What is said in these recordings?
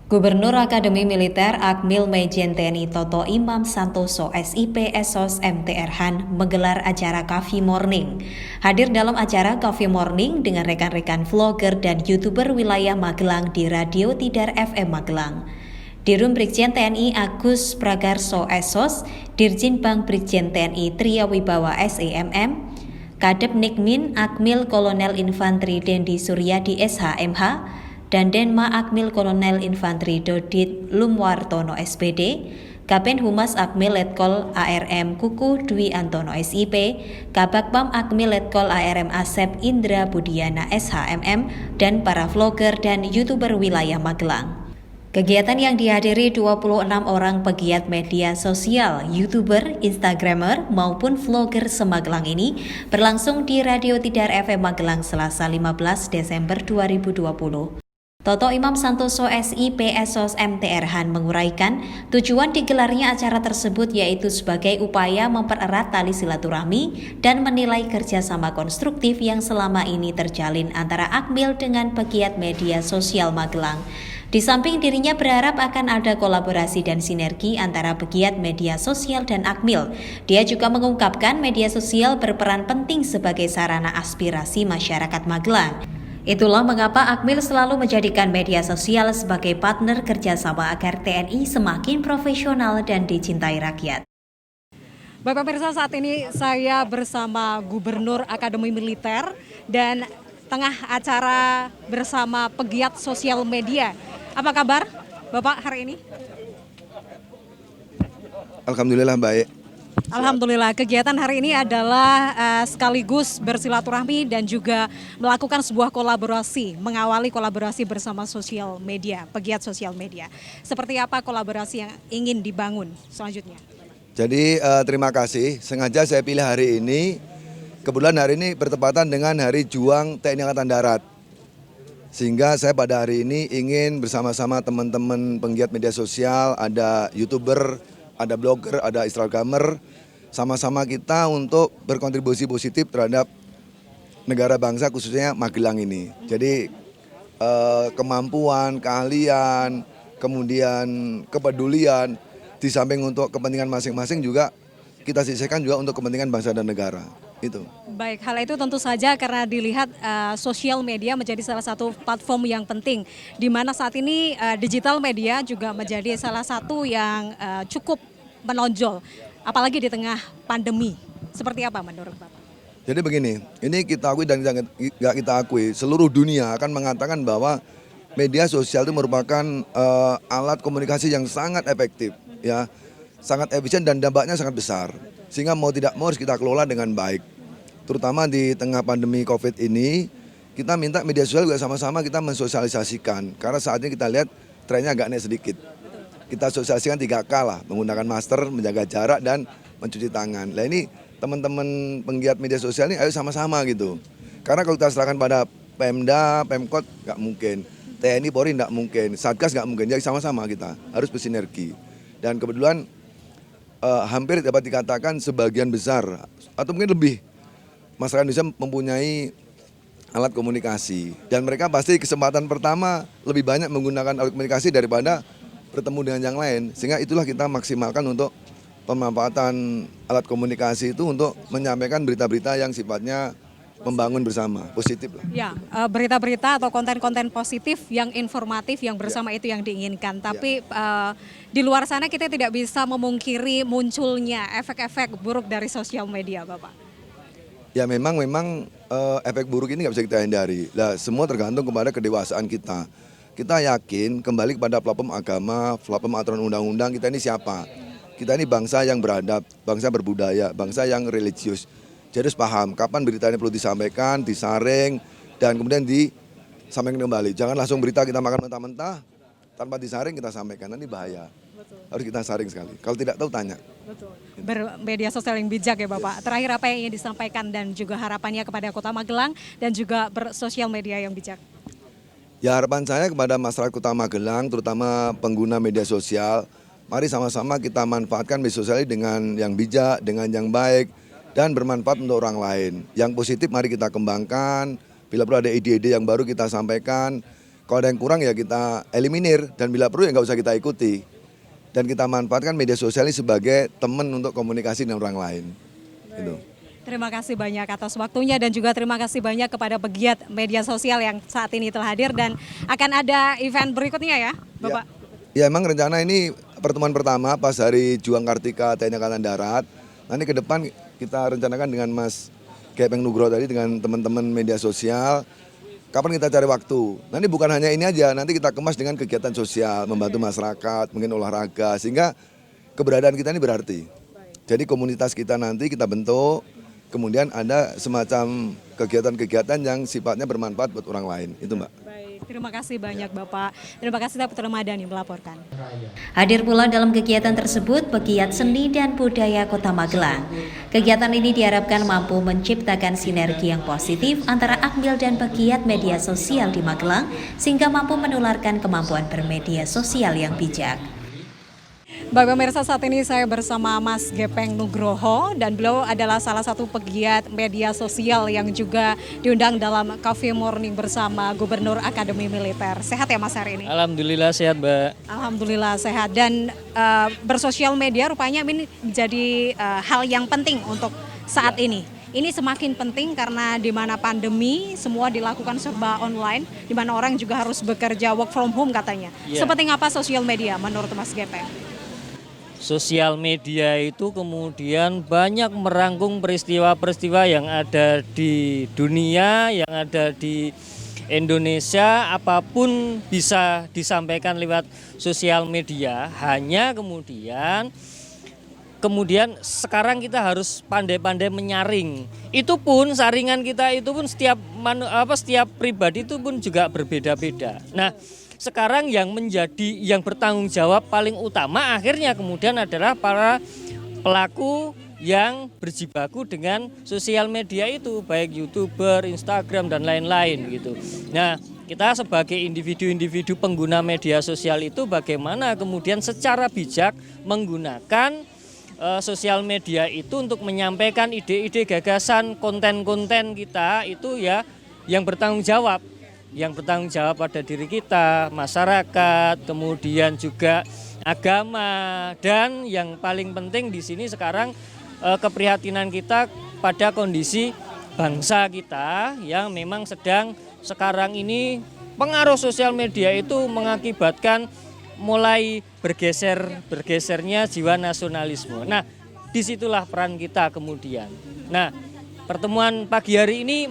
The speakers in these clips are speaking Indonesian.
Gubernur Akademi Militer Akmil Majen TNI Toto Imam Santoso SIP Esos MTR Han menggelar acara Coffee Morning. Hadir dalam acara Coffee Morning dengan rekan-rekan vlogger dan YouTuber wilayah Magelang di Radio Tidar FM Magelang. Dirun Brigjen TNI Agus Pragarso Esos, Dirjen Bank Brigjen TNI Triawibawa SEMM, Kadep Nikmin Akmil Kolonel Infantri Dendi Suryadi SHMH, dan Denma Akmil Kolonel Infantri Dodit Lumwartono SPD, Kapen Humas Akmil Letkol ARM Kuku Dwi Antono SIP, Kabakpam Akmil Letkol ARM Asep Indra Budiana SHMM, dan para vlogger dan YouTuber wilayah Magelang. Kegiatan yang dihadiri 26 orang pegiat media sosial, YouTuber, Instagramer, maupun vlogger se-Magelang ini berlangsung di Radio Tidar FM Magelang Selasa 15 Desember 2020. Toto Imam Santoso SIP Esos MTR Han menguraikan tujuan digelarnya acara tersebut yaitu sebagai upaya mempererat tali silaturahmi dan menilai kerjasama konstruktif yang selama ini terjalin antara Akmil dengan pegiat media sosial Magelang. Di samping dirinya berharap akan ada kolaborasi dan sinergi antara pegiat media sosial dan Akmil. Dia juga mengungkapkan media sosial berperan penting sebagai sarana aspirasi masyarakat Magelang. Itulah mengapa Akmil selalu menjadikan media sosial sebagai partner kerjasama agar TNI semakin profesional dan dicintai rakyat. Bapak pemirsa, saat ini saya bersama Gubernur Akademi Militer dan tengah acara bersama pegiat sosial media. Apa kabar Bapak hari ini? Alhamdulillah baik. Alhamdulillah, kegiatan hari ini adalah sekaligus bersilaturahmi dan juga melakukan sebuah kolaborasi, mengawali kolaborasi bersama sosial media, pegiat sosial media. Seperti apa kolaborasi yang ingin dibangun selanjutnya? Jadi terima kasih, sengaja saya pilih hari ini, kebetulan hari ini bertepatan dengan Hari Juang TNI Angkatan Darat. Sehingga saya pada hari ini ingin bersama-sama teman-teman penggiat media sosial, ada YouTuber, ada blogger, ada Instagramer, sama-sama kita untuk berkontribusi positif terhadap negara bangsa khususnya Magelang ini. Jadi kemampuan, keahlian, kemudian kepedulian, di samping untuk kepentingan masing-masing juga kita sisihkan juga untuk kepentingan bangsa dan negara. Itu. Baik, hal itu tentu saja karena dilihat sosial media menjadi salah satu platform yang penting, di mana saat ini digital media juga menjadi salah satu yang cukup menonjol, apalagi di tengah pandemi. Seperti apa menurut Bapak? Jadi begini, ini kita akui dan nggak kita akui, seluruh dunia akan mengatakan bahwa media sosial itu merupakan alat komunikasi yang sangat efektif, ya, sangat efisien dan dampaknya sangat besar. Sehingga mau tidak mau harus kita kelola dengan baik. Terutama di tengah pandemi COVID ini, kita minta media sosial juga sama-sama kita mensosialisasikan. Karena saat ini kita lihat trennya agak naik sedikit. Kita sosialisasikan 3K lah, menggunakan masker, menjaga jarak, dan mencuci tangan. Nah ini teman-teman penggiat media sosial ini ayo sama-sama gitu. Karena kalau kita serahkan pada Pemda, Pemkot nggak mungkin. TNI, Polri nggak mungkin, Satgas nggak mungkin. Jadi sama-sama kita harus bersinergi. Dan kebetulan hampir dapat dikatakan sebagian besar atau mungkin lebih masyarakat Indonesia mempunyai alat komunikasi dan mereka pasti kesempatan pertama lebih banyak menggunakan alat komunikasi daripada bertemu dengan yang lain, sehingga itulah kita maksimalkan untuk pemanfaatan alat komunikasi itu untuk menyampaikan berita-berita yang sifatnya membangun bersama, positif lah. Ya, berita-berita atau konten-konten positif yang informatif yang bersama itu yang diinginkan. Tapi di luar sana kita tidak bisa memungkiri munculnya efek-efek buruk dari sosial media, Bapak. Ya memang efek buruk ini nggak bisa kita hindari. Nah, semua tergantung kepada kedewasaan kita. Kita yakin kembali kepada platform agama, platform aturan undang-undang, kita ini siapa? Kita ini bangsa yang beradab, bangsa berbudaya, bangsa yang religius. Jadi harus paham kapan berita ini perlu disampaikan, disaring, dan kemudian disampaikan kembali. Jangan langsung berita kita makan mentah-mentah, tanpa disaring kita sampaikan, nanti bahaya. Betul. Harus kita saring sekali, kalau tidak tahu tanya. Betul. Bermedia sosial yang bijak ya Bapak. Terakhir apa yang ingin disampaikan dan juga harapannya kepada Kota Magelang dan juga bersosial media yang bijak? Ya harapan saya kepada masyarakat Kota Magelang, terutama pengguna media sosial, mari sama-sama kita manfaatkan media sosial dengan yang bijak, dengan yang baik, dan bermanfaat untuk orang lain. Yang positif mari kita kembangkan, bila perlu ada ide-ide yang baru kita sampaikan. Kalau ada yang kurang ya kita eliminir dan bila perlu ya nggak usah kita ikuti. Dan kita manfaatkan media sosial ini sebagai teman untuk komunikasi dengan orang lain. Gitu. Terima kasih banyak atas waktunya dan juga terima kasih banyak kepada pegiat media sosial yang saat ini telah hadir dan akan ada event berikutnya ya, Bapak. Ya emang rencana ini pertemuan pertama pas Hari Juang Kartika TNI Angkatan Darat. Nanti ke depan kita rencanakan dengan Mas Gepeng Nugroho tadi dengan teman-teman media sosial. Kapan kita cari waktu? Nanti bukan hanya ini aja, nanti kita kemas dengan kegiatan sosial, membantu masyarakat, mungkin olahraga, sehingga keberadaan kita ini berarti. Jadi komunitas kita nanti kita bentuk, kemudian ada semacam kegiatan-kegiatan yang sifatnya bermanfaat buat orang lain, itu Mbak. Baik, terima kasih banyak Bapak. Terima kasih Dr. Ramadhani melaporkan. Hadir pula dalam kegiatan tersebut pegiat seni dan budaya Kota Magelang. Kegiatan ini diharapkan mampu menciptakan sinergi yang positif antara Akmil dan pegiat media sosial di Magelang sehingga mampu menularkan kemampuan bermedia sosial yang bijak. Baik pemirsa, saat ini saya bersama Mas Gepeng Nugroho dan beliau adalah salah satu pegiat media sosial yang juga diundang dalam Coffee Morning bersama Gubernur Akademi Militer. Sehat ya Mas hari ini? Alhamdulillah sehat Mbak. Alhamdulillah sehat dan bersosial media rupanya ini menjadi hal yang penting untuk saat ini. Ini semakin penting karena di mana pandemi semua dilakukan serba online, di mana orang juga harus bekerja work from home katanya. Yeah. Seperti apa sosial media menurut Mas Gepeng? Sosial media itu kemudian banyak merangkum peristiwa-peristiwa yang ada di dunia, yang ada di Indonesia, apapun bisa disampaikan lewat sosial media. Hanya kemudian sekarang kita harus pandai-pandai menyaring. Itu pun saringan kita itu pun setiap pribadi itu pun juga berbeda-beda. Nah, sekarang yang bertanggung jawab paling utama akhirnya kemudian adalah para pelaku yang berjibaku dengan sosial media itu, baik YouTuber, Instagram dan lain-lain gitu. Nah, kita sebagai individu-individu pengguna media sosial itu bagaimana kemudian secara bijak menggunakan sosial media itu untuk menyampaikan ide-ide, gagasan, konten-konten kita itu ya yang bertanggung jawab. Yang bertanggung jawab pada diri kita, masyarakat, kemudian juga agama, dan yang paling penting di sini sekarang keprihatinan kita pada kondisi bangsa kita yang memang sedang sekarang ini pengaruh sosial media itu mengakibatkan mulai bergesernya jiwa nasionalisme. Nah, disitulah peran kita kemudian. Nah, pertemuan pagi hari ini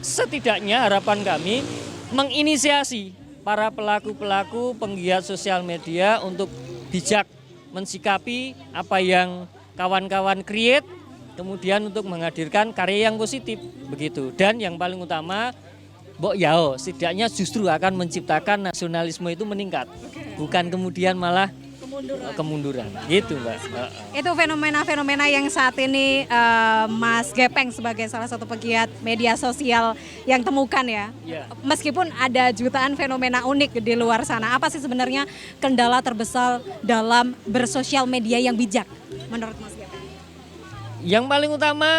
setidaknya harapan kami menginisiasi para pelaku-pelaku penggiat sosial media untuk bijak mensikapi apa yang kawan-kawan create, kemudian untuk menghadirkan karya yang positif begitu. Dan yang paling utama, Mbok Yao setidaknya justru akan menciptakan nasionalisme itu meningkat, bukan kemudian malah kemunduran gitu Mbak. Itu fenomena-fenomena yang saat ini Mas Gepeng sebagai salah satu pegiat media sosial yang temukan ya. Meskipun ada jutaan fenomena unik di luar sana, apa sih sebenarnya kendala terbesar dalam bersosial media yang bijak menurut Mas Gepeng? Yang paling utama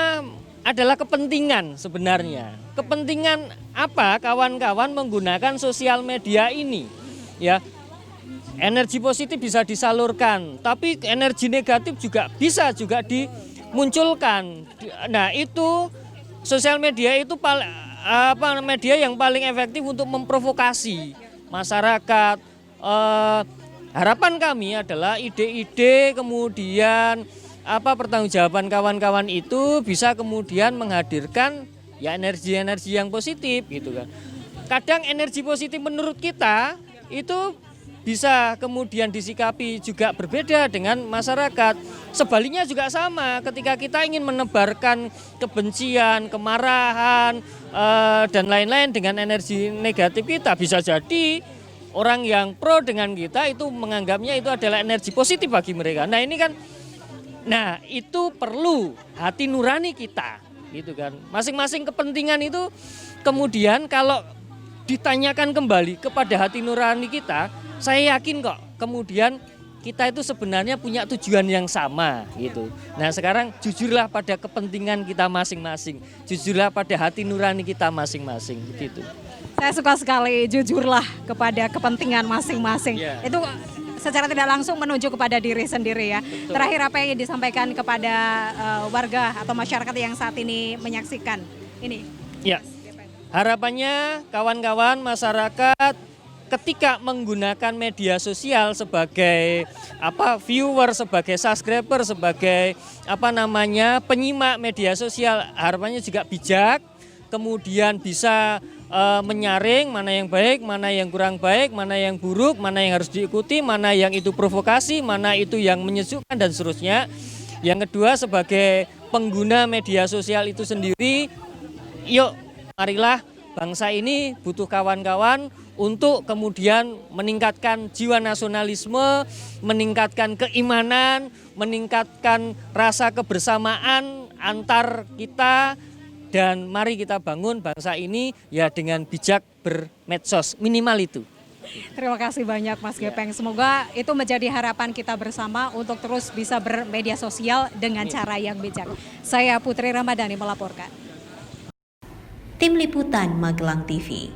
adalah kepentingan sebenarnya. Kepentingan apa kawan-kawan menggunakan sosial media ini ya. Energi positif bisa disalurkan, tapi energi negatif juga bisa dimunculkan. Nah, itu sosial media itu media yang paling efektif untuk memprovokasi masyarakat. Harapan kami adalah ide-ide kemudian pertanggungjawaban kawan-kawan itu bisa kemudian menghadirkan ya energi-energi yang positif gitu kan. Kadang energi positif menurut kita itu bisa kemudian disikapi juga berbeda dengan masyarakat. Sebaliknya juga sama, ketika kita ingin menebarkan kebencian, kemarahan, dan lain-lain dengan energi negatif kita, bisa jadi orang yang pro dengan kita itu menganggapnya itu adalah energi positif bagi mereka. Nah ini kan, itu perlu hati nurani kita, gitu kan. Masing-masing kepentingan itu kemudian kalau ditanyakan kembali kepada hati nurani kita, saya yakin kok kemudian kita itu sebenarnya punya tujuan yang sama gitu. Nah sekarang jujurlah pada kepentingan kita masing-masing, jujurlah pada hati nurani kita masing-masing begitu. Saya suka sekali jujurlah kepada kepentingan masing-masing. Ya. Itu secara tidak langsung menuju kepada diri sendiri ya. Betul. Terakhir apa yang ingin disampaikan kepada warga atau masyarakat yang saat ini menyaksikan ini? Ya, harapannya kawan-kawan masyarakat ketika menggunakan media sosial sebagai viewer, sebagai subscriber, sebagai penyimak media sosial, harapannya juga bijak, kemudian bisa menyaring mana yang baik, mana yang kurang baik, mana yang buruk, mana yang harus diikuti, mana yang itu provokasi, mana itu yang menyejukkan dan seterusnya. Yang kedua, sebagai pengguna media sosial itu sendiri, yuk marilah bangsa ini butuh kawan-kawan untuk kemudian meningkatkan jiwa nasionalisme, meningkatkan keimanan, meningkatkan rasa kebersamaan antar kita. Dan mari kita bangun bangsa ini ya dengan bijak bermedsos, minimal itu. Terima kasih banyak Mas Gepeng. Semoga itu menjadi harapan kita bersama untuk terus bisa bermedia sosial dengan cara yang bijak. Saya Putri Ramadhani melaporkan. Tim Liputan Magelang TV.